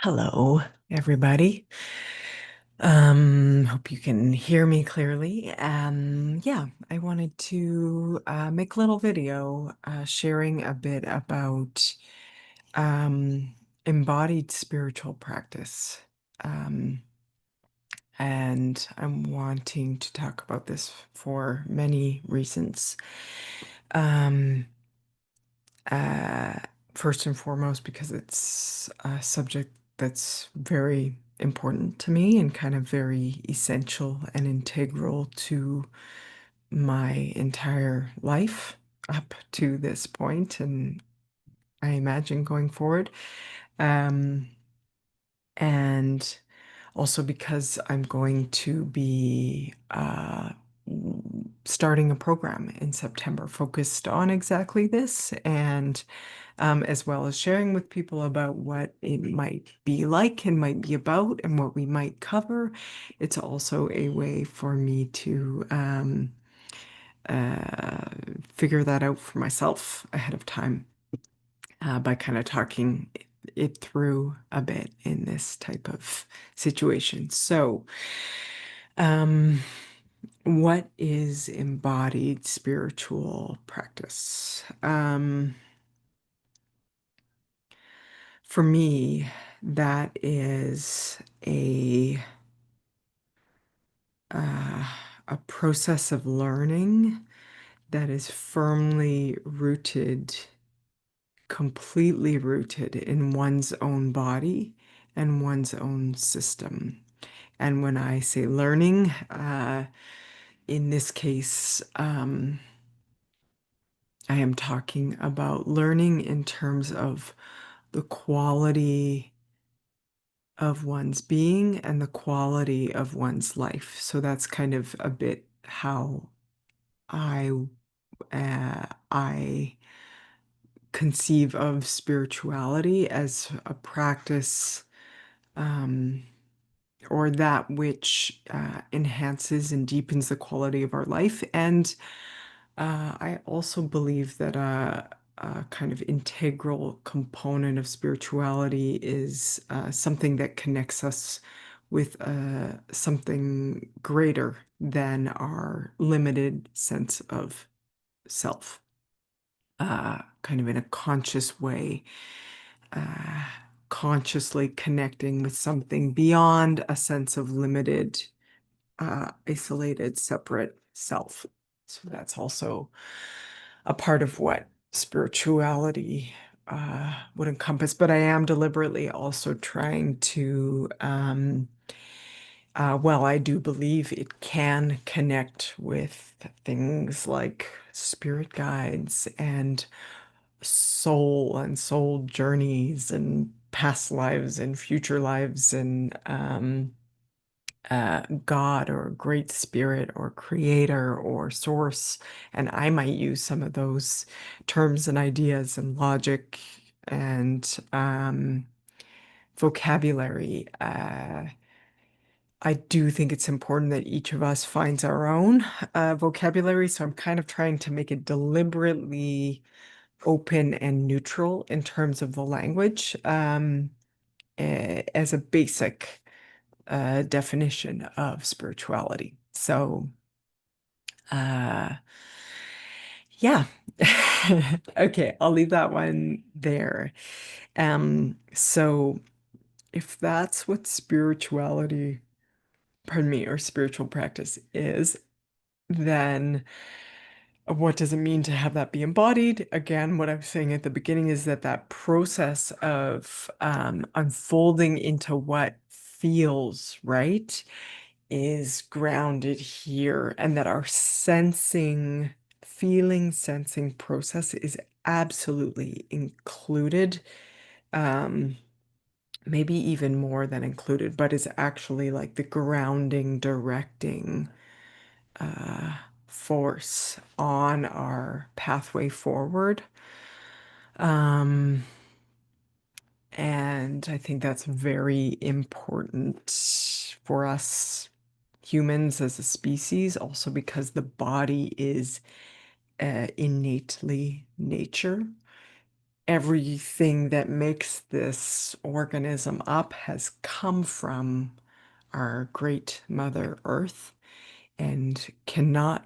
Hello, everybody. Hope you can hear me clearly. Yeah, I wanted to make a little video sharing a bit about um, embodied spiritual practice. Um, and I'm wanting to talk about this for many reasons. Um, Uh, First and foremost, because it's a subject that's very important to me and kind of very essential and integral to my entire life up to this point, and I imagine going forward. Um, and also because I'm going to be starting a program in September focused on exactly this, and as well as sharing with people about what it might be like and might be about and what we might cover. It's also a way for me to uh, figure that out for myself ahead of time by kind of talking it through a bit in this type of situation. So, um, what is embodied spiritual practice? For me, that is uh, a process of learning that is firmly rooted, completely rooted in one's own body and one's own system. And when I say learning, in this case, I am talking about learning in terms of the quality of one's being and the quality of one's life. So that's kind of a bit how I I conceive of spirituality as a practice, um, or that which enhances and deepens the quality of our life. And I also believe that a kind of integral component of spirituality is something that connects us with something greater than our limited sense of self, kind of in a conscious way, uh, consciously connecting with something beyond a sense of limited, isolated, separate self. So that's also a part of what spirituality would encompass. But I am deliberately also trying to, well, I do believe it can connect with things like spirit guides and soul journeys and past lives and future lives and God or great spirit or creator or source. And I might use some of those terms and ideas and logic and vocabulary. I do think it's important that each of us finds our own vocabulary. So I'm kind of trying to make it deliberately open and neutral in terms of the language, as a basic definition of spirituality. So, uh, yeah. Okay, I'll leave that one there. So if that's what spirituality, pardon me, or spiritual practice is, then what does it mean to have that be embodied? Again, what I was saying at the beginning is that that process of unfolding into what feels right is grounded here, and that our sensing process is absolutely included, um, maybe even more than included, but is actually like the grounding, directing uh, force on our pathway forward. Um, and I think that's very important for us humans as a species, also because the body is innately nature. everything that makes this organism up has come from our great Mother Earth and cannot,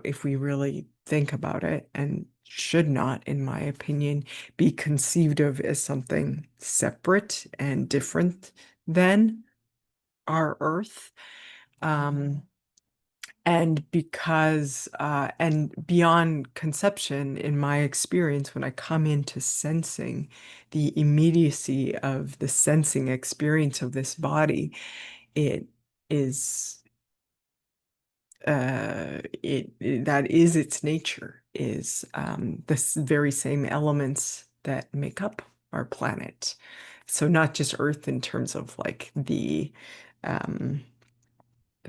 if we really think about it, and should not, in my opinion, be conceived of as something separate and different than our Earth. Um, and because, and beyond conception, in my experience, when I come into sensing the immediacy of the sensing experience of this body, it is that is its nature, is the very same elements that make up our planet. So not just Earth in terms of like the um,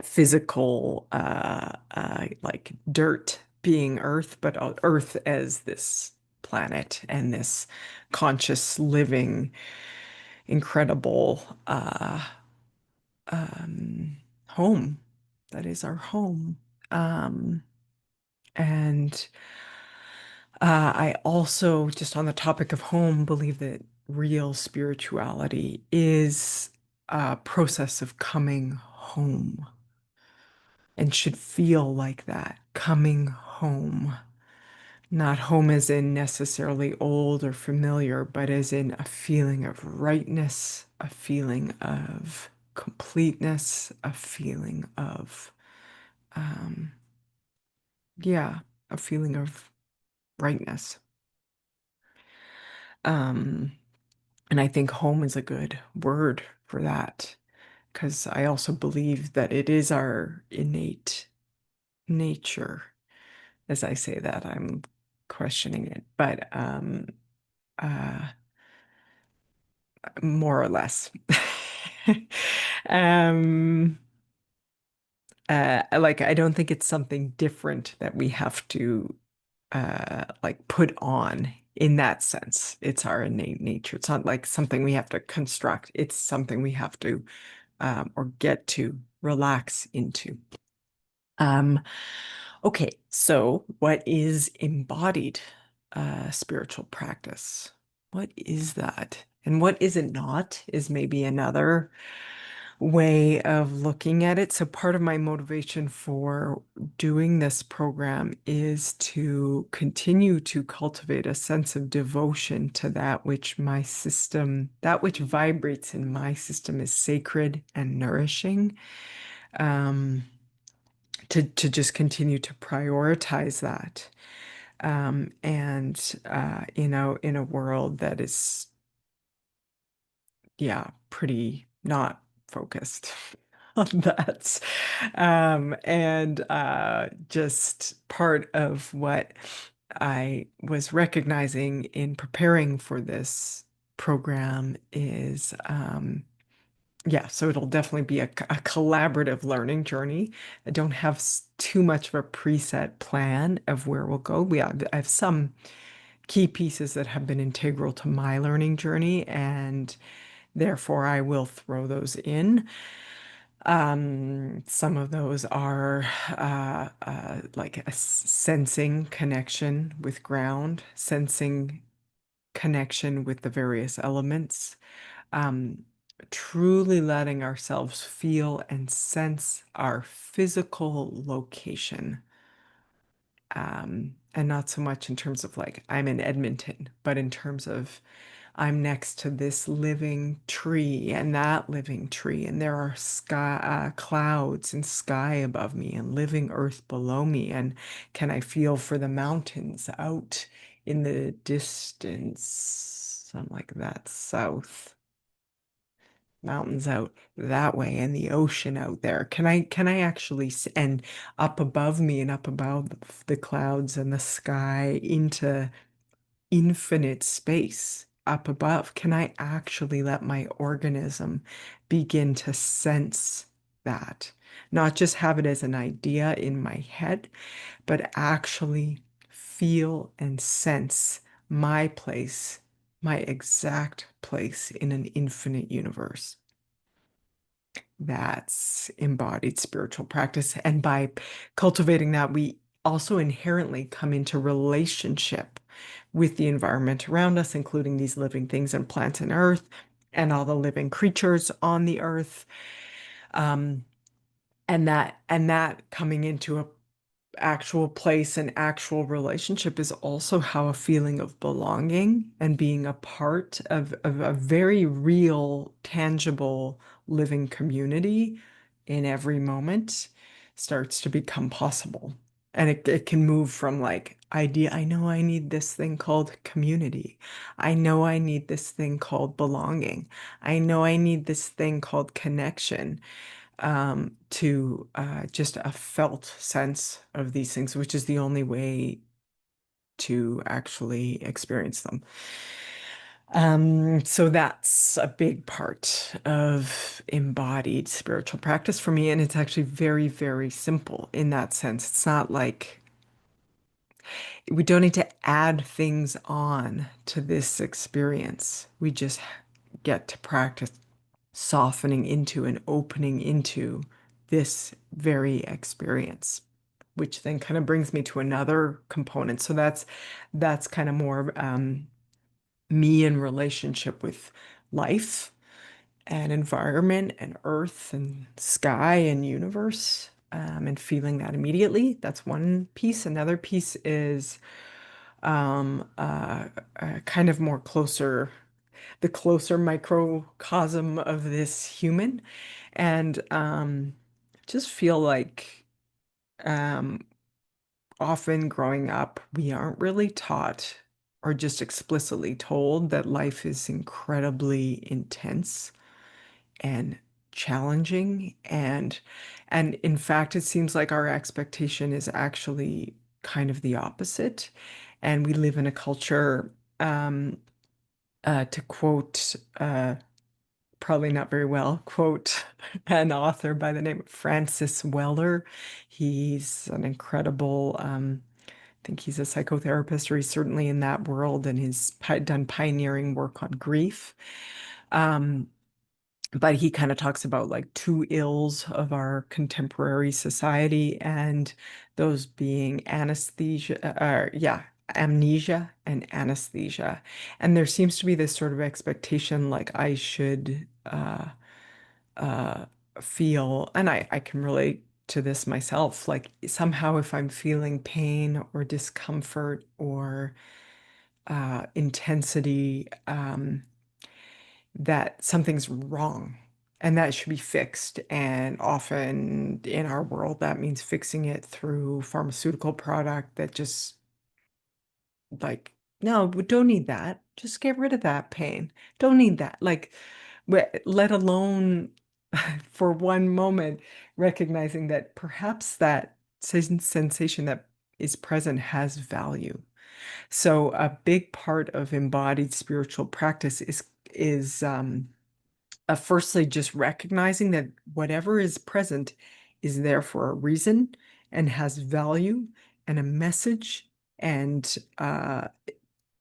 physical like dirt being Earth, but Earth as this planet and this conscious living incredible um, home that is our home. Um, And I also, just on the topic of home, believe that real spirituality is a process of coming home and should feel like that, coming home. Not home as in necessarily old or familiar, but as in a feeling of rightness, a feeling of completeness, a feeling of, um, yeah, a feeling of rightness. Um, and I think home is a good word for that because I also believe that it is our innate nature. As I say that, I'm questioning it, but uh, more or less. Um, like I don't think it's something different that we have to like put on in that sense. It's our innate nature. It's not like something we have to construct. It's something we have to or get to relax into. Um, okay, so what is embodied spiritual practice? What is that? And what is it not is maybe another way of looking at it. So part of my motivation for doing this program is to continue to cultivate a sense of devotion to that which my system, that which vibrates in my system is sacred and nourishing. Um, to just continue to prioritize that. And in a world that is, yeah, pretty not focused on that. And just part of what I was recognizing in preparing for this program is, yeah, so it'll definitely be a collaborative learning journey. I don't have too much of a preset plan of where we'll go. I have some key pieces that have been integral to my learning journey, and therefore I will throw those in. Some of those are like a sensing connection with ground, sensing connection with the various elements, um, truly letting ourselves feel and sense our physical location. And not so much in terms of like, I'm in Edmonton, but in terms of I'm next to this living tree and that living tree, and there are clouds and sky above me and living earth below me. And can I feel for the mountains out in the distance? I'm like that south mountains out that way and the ocean out there. Can I actually and up above me and up above the clouds and the sky into infinite space up above? Can I actually let my organism begin to sense that? Not just have it as an idea in my head, but actually feel and sense my place, my exact place in an infinite universe. That's embodied spiritual practice. And by cultivating that, we also inherently come into relationship with the environment around us, including these living things and plants and earth and all the living creatures on the earth. Um, and that coming into a actual place and actual relationship is also how a feeling of belonging and being a part of a very real, tangible, living community in every moment starts to become possible. And it can move from like idea, I know I need this thing called community. I know I need this thing called belonging. I know I need this thing called connection, to just a felt sense of these things, which is the only way to actually experience them. So that's a big part of embodied spiritual practice for me. And it's actually very, very simple in that sense. It's not like we don't need to add things on to this experience. We just get to practice softening into and opening into this very experience, which then kind of brings me to another component. So that's kind of more me in relationship with life and environment and earth and sky and universe, and feeling that immediately. That's one piece. Another piece is kind of more closer, the closer microcosm of this human. And just feel like um, often growing up, we aren't really taught or just explicitly told that life is incredibly intense and challenging. And in fact, it seems like our expectation is actually kind of the opposite. And we live in a culture, to quote, probably not very well, quote an author by the name of Francis Weller. He's an incredible, I think he's a psychotherapist, or he's certainly in that world, and he's done pioneering work on grief. Um, but he kind of talks about like two ills of our contemporary society, and those being amnesia and anesthesia. And there seems to be this sort of expectation like I should uh, feel, and I can relate to this myself, like somehow if I'm feeling pain or discomfort or intensity, that something's wrong and that should be fixed. And often in our world, that means fixing it through pharmaceutical product that just like, no, we don't need that. Just get rid of that pain. Don't need that. Like, let alone for one moment recognizing that perhaps that sensation that is present has value. So a big part of embodied spiritual practice is firstly just recognizing that whatever is present is there for a reason and has value and a message, and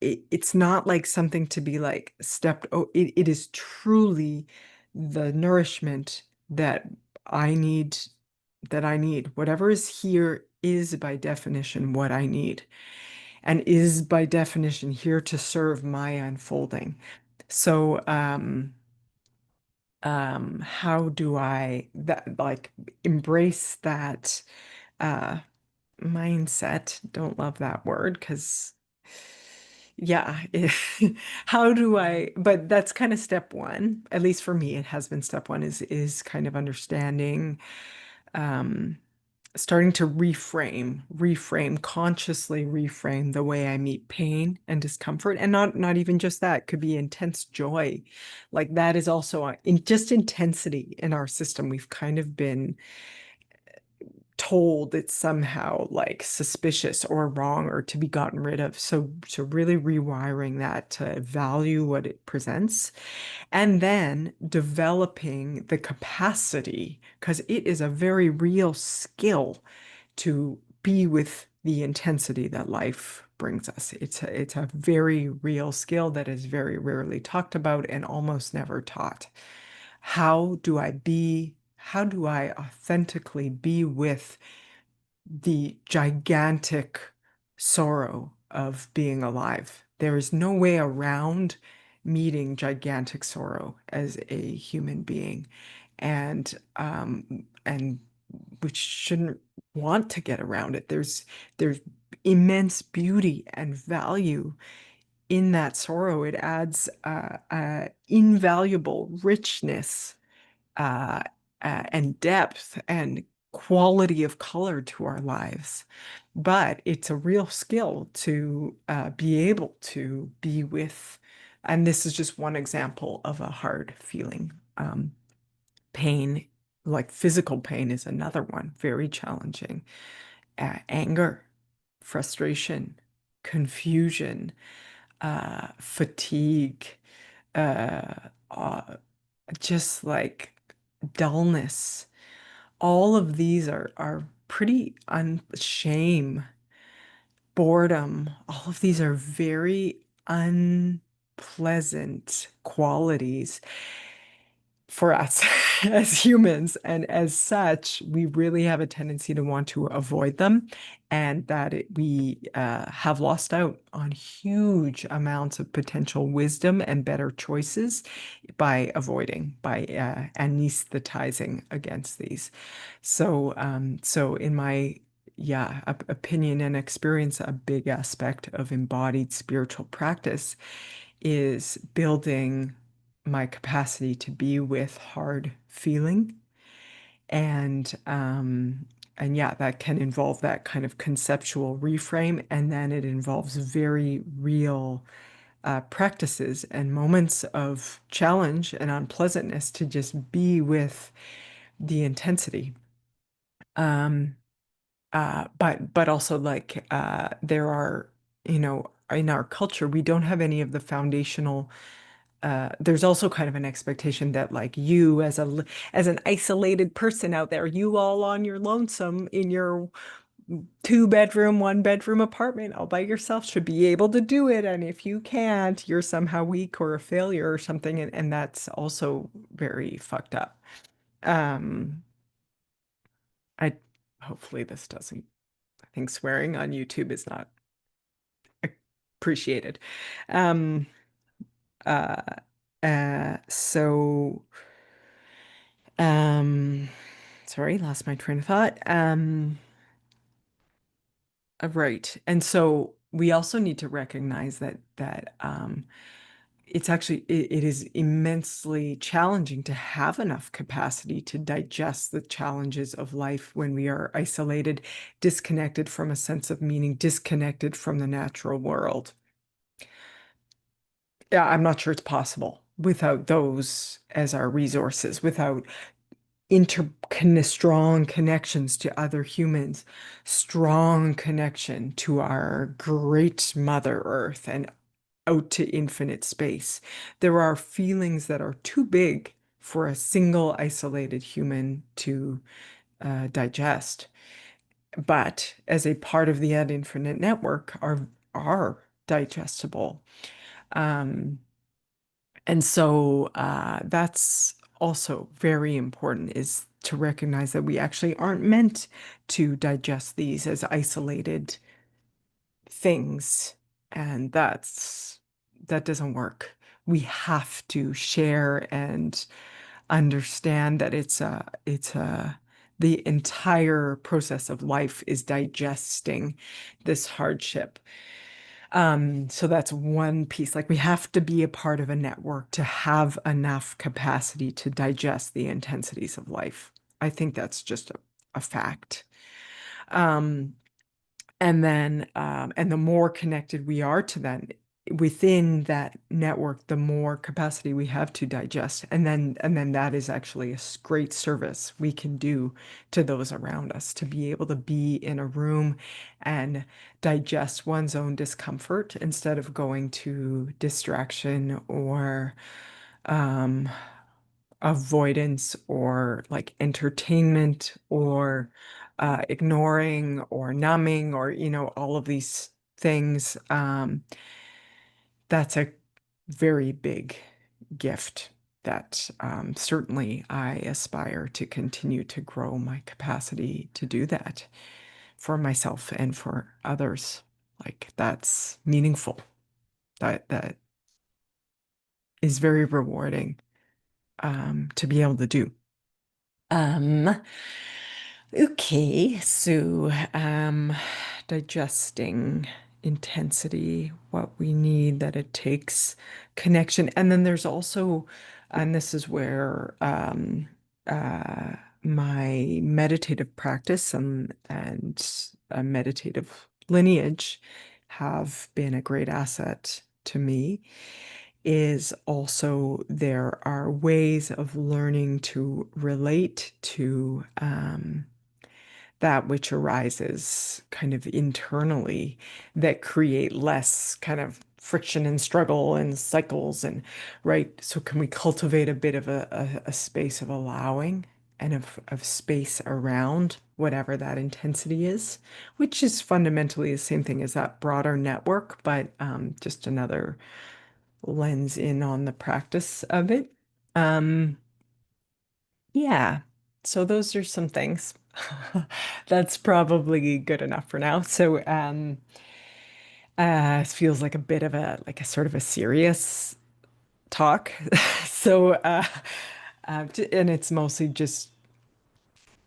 it's not like something to be like stepped. Oh, it is truly the nourishment that I need, that I need. Whatever is here is by definition what I need, and is by definition here to serve my unfolding. So, how do I that like embrace that uh mindset? Don't love that word because yeah, how do I, but that's kind of step one, at least for me, it has been step one is kind of understanding, um, starting to consciously reframe the way I meet pain and discomfort. And not even just that, it could be intense joy. Like that is also in just intensity in our system. We've kind of been told it's somehow like suspicious or wrong or to be gotten rid of. So really rewiring that to value what it presents, and then developing the capacity, because it is a very real skill to be with the intensity that life brings us. It's a very real skill that is very rarely talked about and almost never taught. How do I authentically be with the gigantic sorrow of being alive. There is no way around meeting gigantic sorrow as a human being. And we shouldn't want to get around it. There's immense beauty and value in that sorrow. It adds invaluable richness, uh, and depth and quality of color to our lives. But it's a real skill to be able to be with, and this is just one example of a hard feeling. Pain, like physical pain, is another one, very challenging. Anger, frustration, confusion, fatigue, uh, uh, just like dullness. All of these are pretty shame, boredom. All of these are very unpleasant qualities for us as humans. And as such, we really have a tendency to want to avoid them, and that we have lost out on huge amounts of potential wisdom and better choices by avoiding, by anesthetizing against these. So in my opinion and experience, a big aspect of embodied spiritual practice is building my capacity to be with hard feeling. And yeah, that can involve that kind of conceptual reframe, and then it involves very real practices and moments of challenge and unpleasantness to just be with the intensity. Um, but also, like, there are, in our culture, we don't have any of the foundational. There's also kind of an expectation that, like, you as an isolated person out there, you all on your lonesome in your 2 bedroom, 1 bedroom apartment all by yourself should be able to do it. And if you can't, you're somehow weak or a failure or something. And that's also very fucked up. Um, I Hopefully this doesn't, I think swearing on YouTube is not appreciated. Um, uh, so, um, sorry, lost my train of thought. Right. And so we also need to recognize that it's actually it is immensely challenging to have enough capacity to digest the challenges of life when we are isolated, disconnected from a sense of meaning, disconnected from the natural world. Yeah, I'm not sure it's possible without those as our resources, without strong connections to other humans, strong connection to our great Mother Earth and out to infinite space. There are feelings that are too big for a single isolated human to digest, but as a part of the ad infinite network are digestible. Um, and so that's also very important, is to recognize that we actually aren't meant to digest these as isolated things. And that doesn't work. We have to share and understand that the entire process of life is digesting this hardship. So that's one piece. Like, we have to be a part of a network to have enough capacity to digest the intensities of life. I think that's just a fact. Um, and the more connected we are to that within that network, the more capacity we have to digest. And then that is actually a great service we can do to those around us, to be able to be in a room and digest one's own discomfort instead of going to distraction or um, avoidance or like entertainment or ignoring or numbing or all of these things. That's a very big gift that certainly I aspire to continue to grow my capacity to do that for myself and for others Like that's meaningful. That is very rewarding to be able to do. Um, okay, so digesting intensity, what we need, that it takes connection. And then there's also, and this is where my meditative practice and meditative lineage have been a great asset to me is also there are ways of learning to relate to that which arises kind of internally that create less kind of friction and struggle and cycles and right. So can we cultivate a bit of a space of allowing and of space around whatever that intensity is, which is fundamentally the same thing as that broader network, but just another lens in on the practice of it. Um, yeah, so those are some things. That's probably good enough for now. So, it feels like a bit of a like a sort of a serious talk. So, and it's mostly just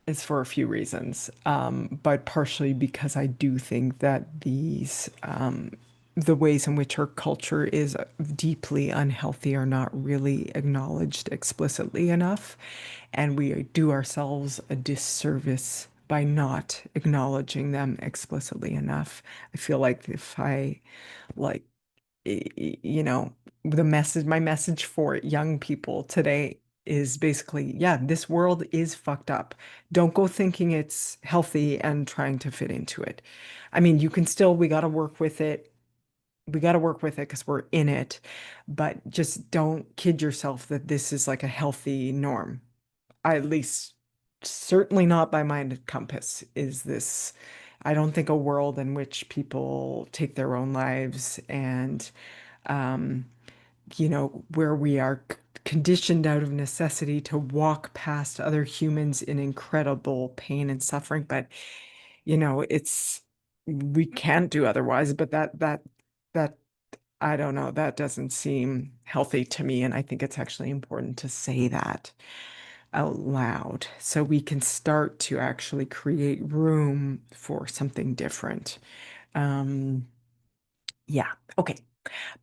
it's for a few reasons, but partially because I do think that the ways in which our culture is deeply unhealthy are not really acknowledged explicitly enough. And we do ourselves a disservice by not acknowledging them explicitly enough. I feel like if I like you know, my message for young people today is basically, yeah, this world is fucked up. Don't go thinking it's healthy and trying to fit into it. I mean, you can still, we got to work with it. We got to work with it because we're in it, but just don't kid yourself that this is like a healthy norm. I, at least, certainly not by my compass, is this. I don't think a world in which people take their own lives and um, where we are conditioned out of necessity to walk past other humans in incredible pain and suffering. But, we can't do otherwise. But that, I don't know, that doesn't seem healthy to me. And I think it's actually important to say that out loud so we can start to actually create room for something different. Um, yeah. Okay.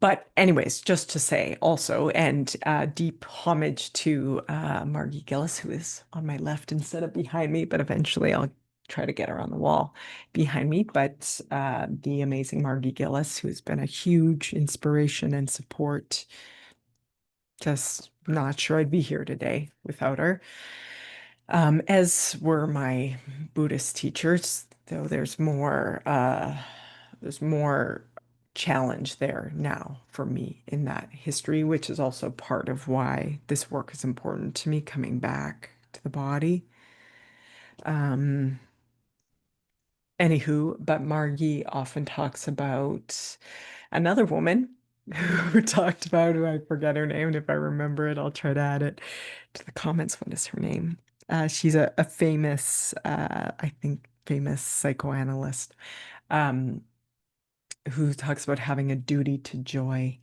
But anyways, just to say also, and deep homage to Margie Gillis, who is on my left instead of behind me, but eventually I'll try to get her on the wall behind me. But the amazing Margie Gillis, who's been a huge inspiration and support. Just not sure I'd be here today without her. As were my Buddhist teachers, though there's more challenge there now for me in that history, which is also part of why this work is important to me, coming back to the body. Um, Anywho, but Margie often talks about another woman who talked about, who I forget her name, and if I remember it, I'll try to add it to the comments. What is her name? She's a famous, I think, famous psychoanalyst, um, who talks about having a duty to joy.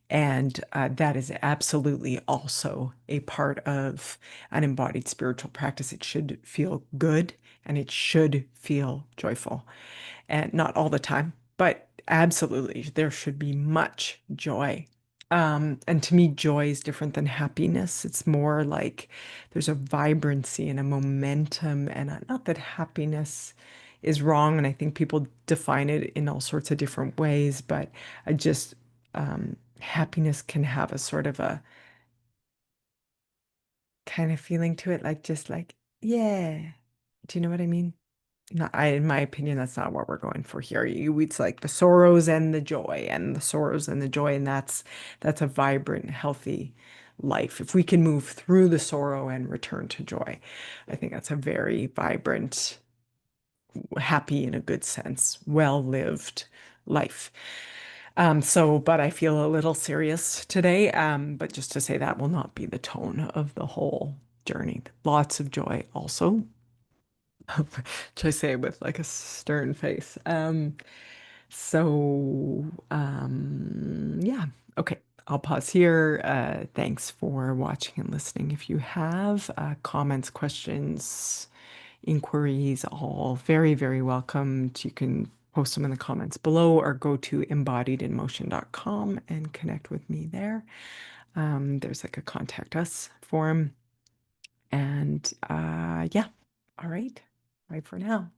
And that is absolutely also a part of an embodied spiritual practice. It should feel good and it should feel joyful. And not all the time, but absolutely, there should be much joy. And to me, joy is different than happiness. It's more like there's a vibrancy and a momentum, and not that happiness is wrong. And I think people define it in all sorts of different ways, but I just, happiness can have a sort of a kind of feeling to it, like just like, yeah. Do you know what I mean? Not, in my opinion, that's not what we're going for here. It's like the sorrows and the joy, and the sorrows and the joy, and that's a vibrant, healthy life. If we can move through the sorrow and return to joy, I think that's a very vibrant, happy in a good sense, well-lived life. But I feel a little serious today. But just to say that will not be the tone of the whole journey. Lots of joy also. Which I say with like a stern face. So, yeah. Okay. I'll pause here. Thanks for watching and listening. If you have comments, questions, inquiries, all very, very welcomed. You can post them in the comments below or go to embodiedinmotion.com and connect with me there. There's like a contact us form. And yeah, all right. Bye for now.